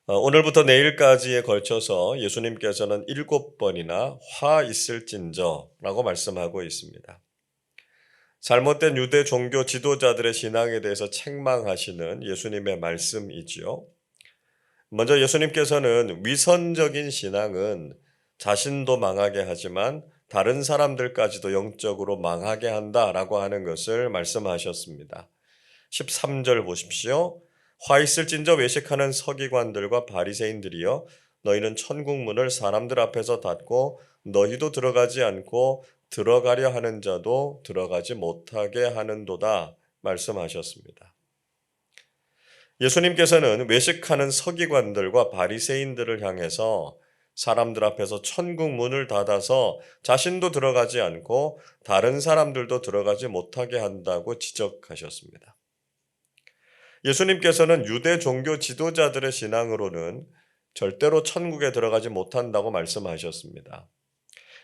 오늘부터 내일까지에 걸쳐서 예수님께서는 7번이나 화 있을진저라고 말씀하고 있습니다. 잘못된 유대 종교 지도자들의 신앙에 대해서 책망하시는 예수님의 말씀이지요. 먼저 예수님께서는 위선적인 신앙은 자신도 망하게 하지만 다른 사람들까지도 영적으로 망하게 한다라고 하는 것을 말씀하셨습니다. 13절 보십시오. 화 있을진저 외식하는 서기관들과 바리새인들이여 너희는 천국 문을 사람들 앞에서 닫고 너희도 들어가지 않고 들어가려 하는 자도 들어가지 못하게 하는도다 말씀하셨습니다. 예수님께서는 외식하는 서기관들과 바리새인들을 향해서 사람들 앞에서 천국 문을 닫아서 자신도 들어가지 않고 다른 사람들도 들어가지 못하게 한다고 지적하셨습니다. 예수님께서는 유대 종교 지도자들의 신앙으로는 절대로 천국에 들어가지 못한다고 말씀하셨습니다.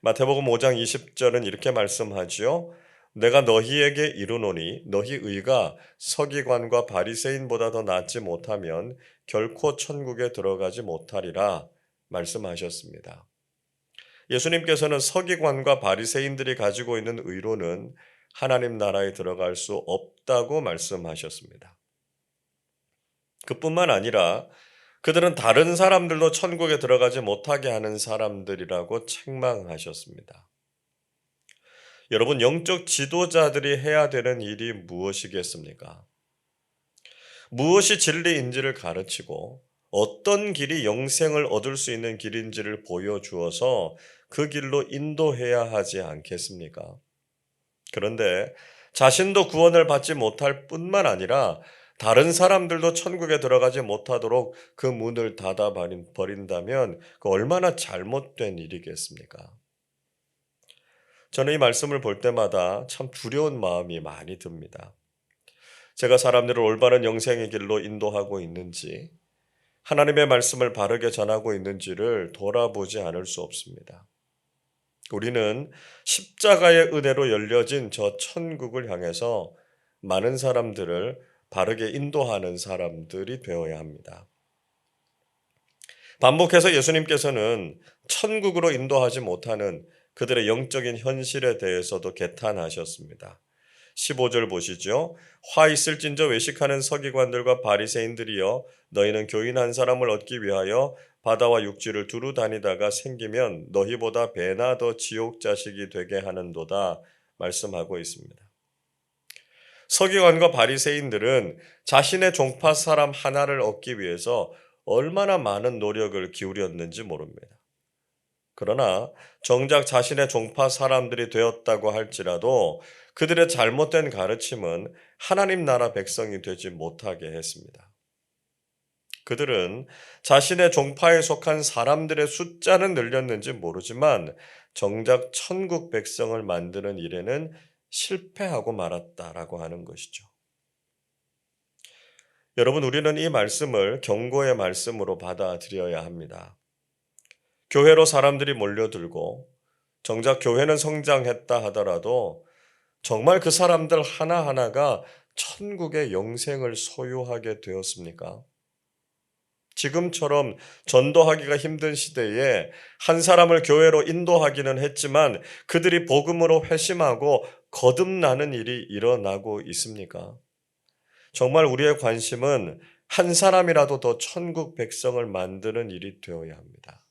마태복음 5장 20절은 이렇게 말씀하지요. 내가 너희에게 이르노니 너희 의가 서기관과 바리새인보다 더 낫지 못하면 결코 천국에 들어가지 못하리라 말씀하셨습니다. 예수님께서는 서기관과 바리새인들이 가지고 있는 의로는 하나님 나라에 들어갈 수 없다고 말씀하셨습니다. 그뿐만 아니라 그들은 다른 사람들도 천국에 들어가지 못하게 하는 사람들이라고 책망하셨습니다. 여러분, 영적 지도자들이 해야 되는 일이 무엇이겠습니까? 무엇이 진리인지를 가르치고 어떤 길이 영생을 얻을 수 있는 길인지를 보여주어서 그 길로 인도해야 하지 않겠습니까? 그런데 자신도 구원을 받지 못할 뿐만 아니라 다른 사람들도 천국에 들어가지 못하도록 그 문을 닫아버린다면 그 얼마나 잘못된 일이겠습니까? 저는 이 말씀을 볼 때마다 참 두려운 마음이 많이 듭니다. 제가 사람들을 올바른 영생의 길로 인도하고 있는지, 하나님의 말씀을 바르게 전하고 있는지를 돌아보지 않을 수 없습니다. 우리는 십자가의 은혜로 열려진 저 천국을 향해서 많은 사람들을 바르게 인도하는 사람들이 되어야 합니다. 반복해서 예수님께서는 천국으로 인도하지 못하는 그들의 영적인 현실에 대해서도 개탄하셨습니다. 15절 보시죠. 화 있을진저 외식하는 서기관들과 바리새인들이여 너희는 교인 한 사람을 얻기 위하여 바다와 육지를 두루 다니다가 생기면 너희보다 배나 더 지옥 자식이 되게 하는도다 말씀하고 있습니다. 서기관과 바리새인들은 자신의 종파 사람 하나를 얻기 위해서 얼마나 많은 노력을 기울였는지 모릅니다. 그러나 정작 자신의 종파 사람들이 되었다고 할지라도 그들의 잘못된 가르침은 하나님 나라 백성이 되지 못하게 했습니다. 그들은 자신의 종파에 속한 사람들의 숫자는 늘렸는지 모르지만 정작 천국 백성을 만드는 일에는 실패하고 말았다라고 하는 것이죠. 여러분, 우리는 이 말씀을 경고의 말씀으로 받아들여야 합니다. 교회로 사람들이 몰려들고 정작 교회는 성장했다 하더라도 정말 그 사람들 하나하나가 천국의 영생을 소유하게 되었습니까? 지금처럼 전도하기가 힘든 시대에 한 사람을 교회로 인도하기는 했지만 그들이 복음으로 회심하고 거듭나는 일이 일어나고 있습니까? 정말 우리의 관심은 한 사람이라도 더 천국 백성을 만드는 일이 되어야 합니다.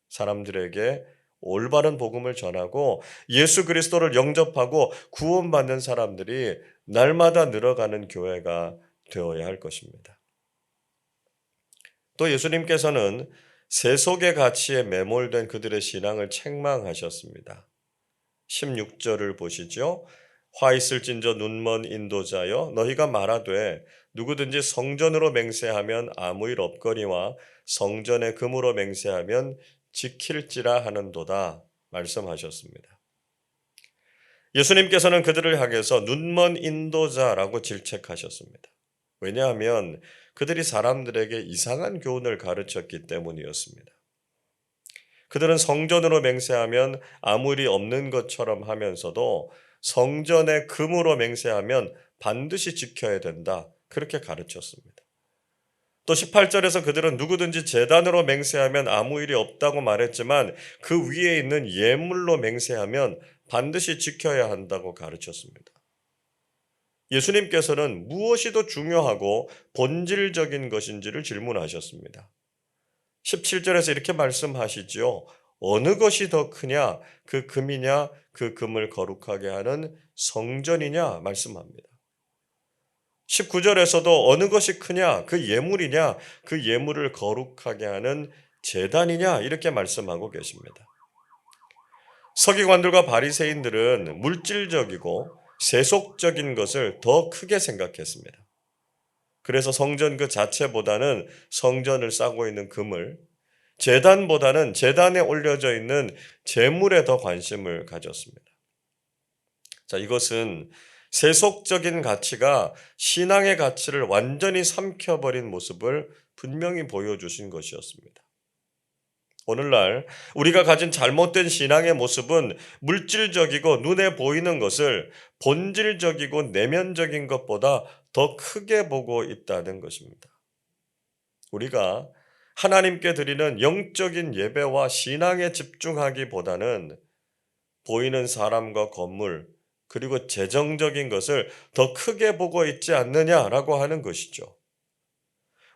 사람들에게 올바른 복음을 전하고 예수 그리스도를 영접하고 구원받는 사람들이 날마다 늘어가는 교회가 되어야 할 것입니다. 또 예수님께서는 세속의 가치에 매몰된 그들의 신앙을 책망하셨습니다. 16절을 보시죠. 화 있을진저 눈먼 인도자여 너희가 말하되 누구든지 성전으로 맹세하면 아무 일 없거니와 성전의 금으로 맹세하면 지킬지라 하는도다 말씀하셨습니다. 예수님께서는 그들을 향해서 눈먼 인도자라고 질책하셨습니다. 왜냐하면 그들이 사람들에게 이상한 교훈을 가르쳤기 때문이었습니다. 그들은 성전으로 맹세하면 아무 일이 없는 것처럼 하면서도 성전의 금으로 맹세하면 반드시 지켜야 된다. 그렇게 가르쳤습니다. 또 18절에서 그들은 누구든지 제단으로 맹세하면 아무 일이 없다고 말했지만 그 위에 있는 예물로 맹세하면 반드시 지켜야 한다고 가르쳤습니다. 예수님께서는 무엇이 더 중요하고 본질적인 것인지를 질문하셨습니다. 17절에서 이렇게 말씀하시지요. 어느 것이 더 크냐? 그 금이냐? 그 금을 거룩하게 하는 성전이냐? 말씀합니다. 19절에서도 어느 것이 크냐? 그 예물이냐? 그 예물을 거룩하게 하는 제단이냐? 이렇게 말씀하고 계십니다. 서기관들과 바리새인들은 물질적이고 세속적인 것을 더 크게 생각했습니다. 그래서 성전 그 자체보다는 성전을 싸고 있는 금을, 제단보다는 제단에 올려져 있는 제물에 더 관심을 가졌습니다. 자, 이것은 세속적인 가치가 신앙의 가치를 완전히 삼켜버린 모습을 분명히 보여주신 것이었습니다. 오늘날 우리가 가진 잘못된 신앙의 모습은 물질적이고 눈에 보이는 것을 본질적이고 내면적인 것보다 더 크게 보고 있다는 것입니다. 우리가 하나님께 드리는 영적인 예배와 신앙에 집중하기보다는 보이는 사람과 건물, 그리고 재정적인 것을 더 크게 보고 있지 않느냐라고 하는 것이죠.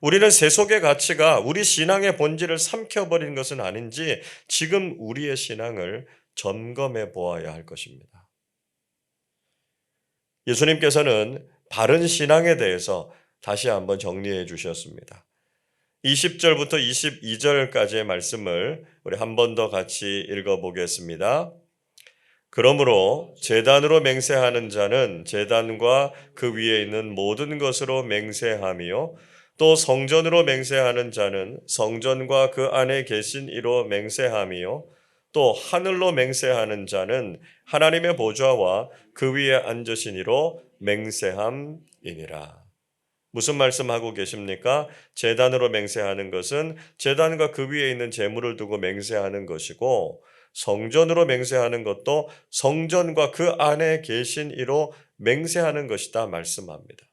우리는 세속의 가치가 우리 신앙의 본질을 삼켜버린 것은 아닌지 지금 우리의 신앙을 점검해 보아야 할 것입니다. 예수님께서는 바른 신앙에 대해서 다시 한번 정리해 주셨습니다. 20절부터 22절까지의 말씀을 우리 한 번 더 같이 읽어보겠습니다. 그러므로 제단으로 맹세하는 자는 제단과 그 위에 있는 모든 것으로 맹세하며 또 성전으로 맹세하는 자는 성전과 그 안에 계신 이로 맹세하며 또 하늘로 맹세하는 자는 하나님의 보좌와 그 위에 앉으신 이로 맹세함이니라. 무슨 말씀하고 계십니까? 제단으로 맹세하는 것은 제단과 그 위에 있는 제물을 두고 맹세하는 것이고 성전으로 맹세하는 것도 성전과 그 안에 계신 이로 맹세하는 것이다 말씀합니다.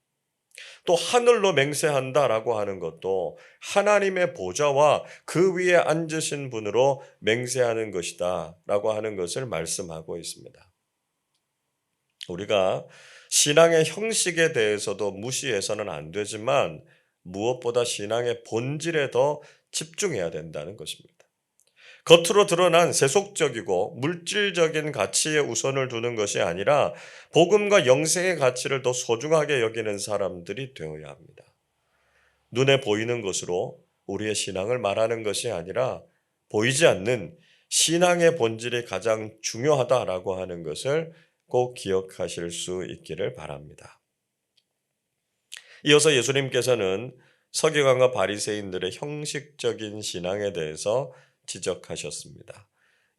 또 하늘로 맹세한다라고 하는 것도 하나님의 보좌와 그 위에 앉으신 분으로 맹세하는 것이다라고 하는 것을 말씀하고 있습니다. 우리가 신앙의 형식에 대해서도 무시해서는 안 되지만 무엇보다 신앙의 본질에 더 집중해야 된다는 것입니다. 겉으로 드러난 세속적이고 물질적인 가치에 우선을 두는 것이 아니라 복음과 영생의 가치를 더 소중하게 여기는 사람들이 되어야 합니다. 눈에 보이는 것으로 우리의 신앙을 말하는 것이 아니라 보이지 않는 신앙의 본질이 가장 중요하다라고 하는 것을 꼭 기억하실 수 있기를 바랍니다. 이어서 예수님께서는 서기관과 바리새인들의 형식적인 신앙에 대해서 지적하셨습니다.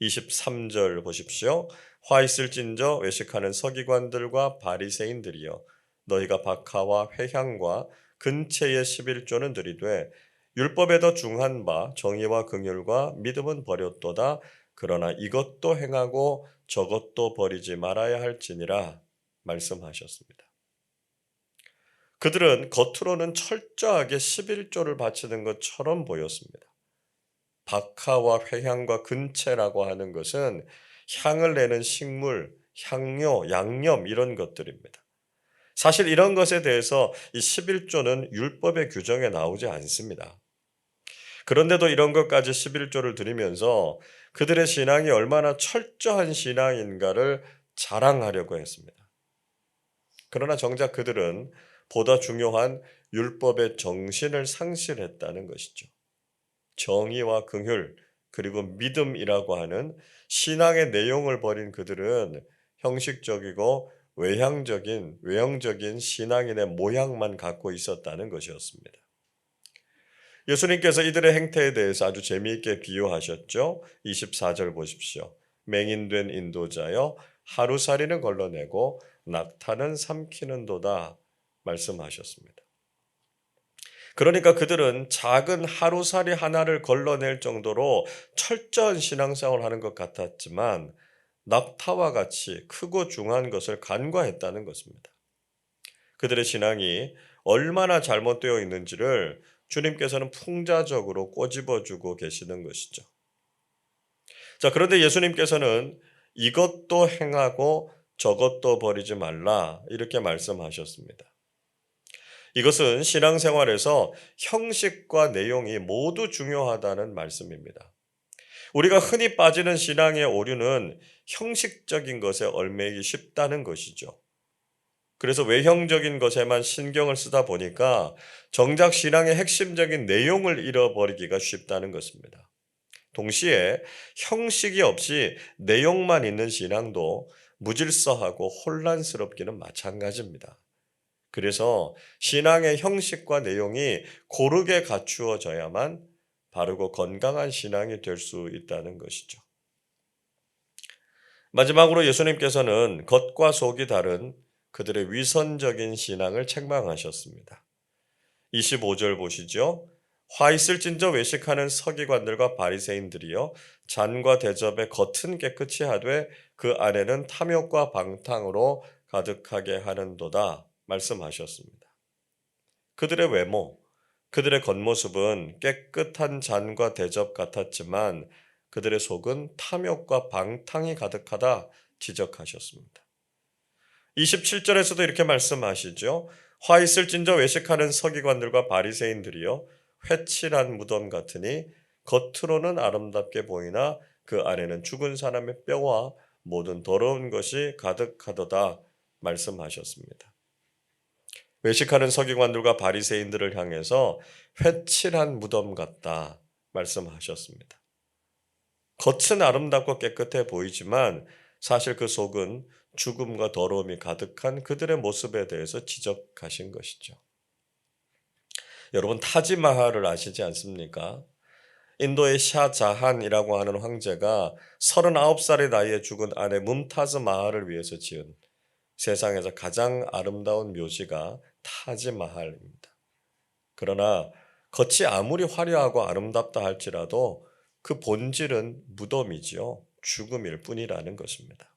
23절 보십시오. 화 있을진저 외식하는 서기관들과 바리새인들이여 너희가 박하와 회향과 근체의 11조는 들이되 율법에 더 중한 바 정의와 긍휼과 믿음은 버렸도다. 그러나 이것도 행하고 저것도 버리지 말아야 할지니라 말씀하셨습니다. 그들은 겉으로는 철저하게 11조를 바치는 것처럼 보였습니다. 박하와 회향과 근체라고 하는 것은 향을 내는 식물, 향료, 양념 이런 것들입니다. 사실 이런 것에 대해서 이 11조는 율법의 규정에 나오지 않습니다. 그런데도 이런 것까지 11조를 드리면서 그들의 신앙이 얼마나 철저한 신앙인가를 자랑하려고 했습니다. 그러나 정작 그들은 보다 중요한 율법의 정신을 상실했다는 것이죠. 정의와 긍휼 그리고 믿음이라고 하는 신앙의 내용을 버린 그들은 형식적이고 외형적인 신앙인의 모양만 갖고 있었다는 것이었습니다. 예수님께서 이들의 행태에 대해서 아주 재미있게 비유하셨죠. 24절 보십시오. 맹인된 인도자여 하루살이는 걸러내고 낙타는 삼키는도다 말씀하셨습니다. 그러니까 그들은 작은 하루살이 하나를 걸러낼 정도로 철저한 신앙생활을 하는 것 같았지만 낙타와 같이 크고 중한 것을 간과했다는 것입니다. 그들의 신앙이 얼마나 잘못되어 있는지를 주님께서는 풍자적으로 꼬집어주고 계시는 것이죠. 자, 그런데 예수님께서는 이것도 행하고 저것도 버리지 말라 이렇게 말씀하셨습니다. 이것은 신앙생활에서 형식과 내용이 모두 중요하다는 말씀입니다. 우리가 흔히 빠지는 신앙의 오류는 형식적인 것에 얽매이기 쉽다는 것이죠. 그래서 외형적인 것에만 신경을 쓰다 보니까 정작 신앙의 핵심적인 내용을 잃어버리기가 쉽다는 것입니다. 동시에 형식이 없이 내용만 있는 신앙도 무질서하고 혼란스럽기는 마찬가지입니다. 그래서 신앙의 형식과 내용이 고르게 갖추어져야만 바르고 건강한 신앙이 될 수 있다는 것이죠. 마지막으로 예수님께서는 겉과 속이 다른 그들의 위선적인 신앙을 책망하셨습니다. 25절 보시죠. 화 있을진저 외식하는 서기관들과 바리새인들이여 잔과 대접의 겉은 깨끗이 하되 그 안에는 탐욕과 방탕으로 가득하게 하는도다 말씀하셨습니다. 그들의 외모, 그들의 겉모습은 깨끗한 잔과 대접 같았지만 그들의 속은 탐욕과 방탕이 가득하다 지적하셨습니다. 27절에서도 이렇게 말씀하시죠. 화 있을진저 외식하는 서기관들과 바리새인들이여 회칠한 무덤 같으니 겉으로는 아름답게 보이나 그 안에는 죽은 사람의 뼈와 모든 더러운 것이 가득하도다 말씀하셨습니다. 외식하는 서기관들과 바리새인들을 향해서 회칠한 무덤 같다 말씀하셨습니다. 겉은 아름답고 깨끗해 보이지만 사실 그 속은 죽음과 더러움이 가득한 그들의 모습에 대해서 지적하신 것이죠. 여러분 타지마할을 아시지 않습니까? 인도의 샤자한이라고 하는 황제가 39살의 나이에 죽은 아내 뭄타즈 마할을 위해서 지은 세상에서 가장 아름다운 묘지가 타지마할입니다. 그러나 겉이 아무리 화려하고 아름답다 할지라도 그 본질은 무덤이지요. 죽음일 뿐이라는 것입니다.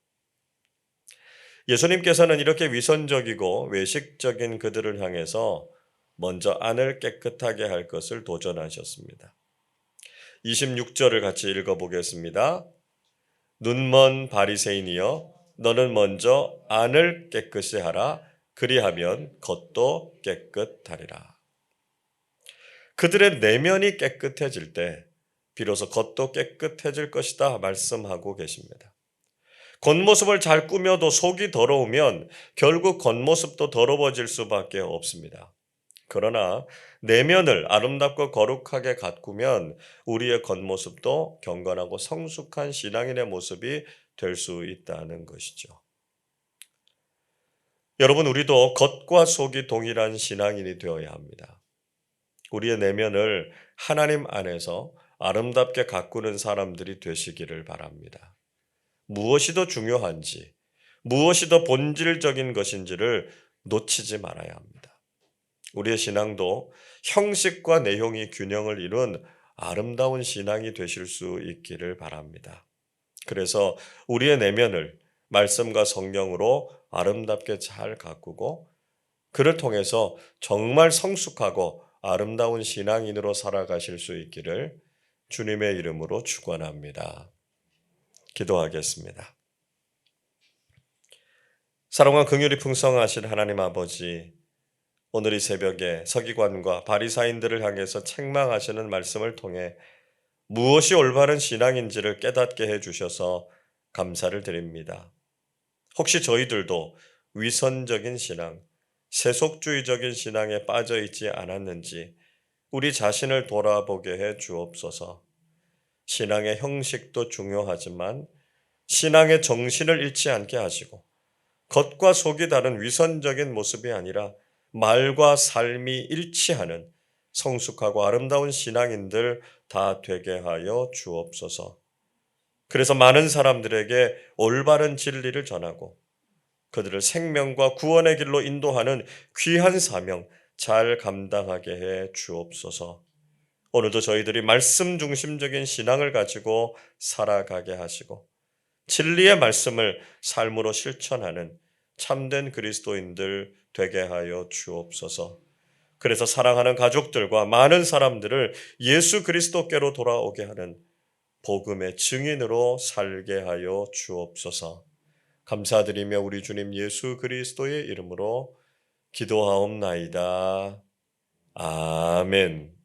예수님께서는 이렇게 위선적이고 외식적인 그들을 향해서 먼저 안을 깨끗하게 할 것을 도전하셨습니다. 26절을 같이 읽어보겠습니다. 눈먼 바리새인이여 너는 먼저 안을 깨끗이 하라. 그리하면 겉도 깨끗하리라. 그들의 내면이 깨끗해질 때 비로소 겉도 깨끗해질 것이다 말씀하고 계십니다. 겉모습을 잘 꾸며도 속이 더러우면 결국 겉모습도 더러워질 수밖에 없습니다. 그러나 내면을 아름답고 거룩하게 가꾸면 우리의 겉모습도 경건하고 성숙한 신앙인의 모습이 될 수 있다는 것이죠. 여러분, 우리도 겉과 속이 동일한 신앙인이 되어야 합니다. 우리의 내면을 하나님 안에서 아름답게 가꾸는 사람들이 되시기를 바랍니다. 무엇이 더 중요한지, 무엇이 더 본질적인 것인지를 놓치지 말아야 합니다. 우리의 신앙도 형식과 내용이 균형을 이룬 아름다운 신앙이 되실 수 있기를 바랍니다. 그래서 우리의 내면을 말씀과 성령으로 아름답게 잘 가꾸고 그를 통해서 정말 성숙하고 아름다운 신앙인으로 살아가실 수 있기를 주님의 이름으로 축원합니다. 기도하겠습니다. 사랑과 긍휼이 풍성하신 하나님 아버지, 오늘 이 새벽에 서기관과 바리사인들을 향해서 책망하시는 말씀을 통해 무엇이 올바른 신앙인지를 깨닫게 해주셔서 감사를 드립니다. 혹시 저희들도 위선적인 신앙, 세속주의적인 신앙에 빠져 있지 않았는지 우리 자신을 돌아보게 해 주옵소서. 신앙의 형식도 중요하지만 신앙의 정신을 잃지 않게 하시고 겉과 속이 다른 위선적인 모습이 아니라 말과 삶이 일치하는 성숙하고 아름다운 신앙인들 다 되게 하여 주옵소서. 그래서 많은 사람들에게 올바른 진리를 전하고 그들을 생명과 구원의 길로 인도하는 귀한 사명 잘 감당하게 해 주옵소서. 오늘도 저희들이 말씀 중심적인 신앙을 가지고 살아가게 하시고 진리의 말씀을 삶으로 실천하는 참된 그리스도인들 되게 하여 주옵소서. 그래서 사랑하는 가족들과 많은 사람들을 예수 그리스도께로 돌아오게 하는 복음의 증인으로 살게 하여 주옵소서. 감사드리며 우리 주님 예수 그리스도의 이름으로 기도하옵나이다. 아멘.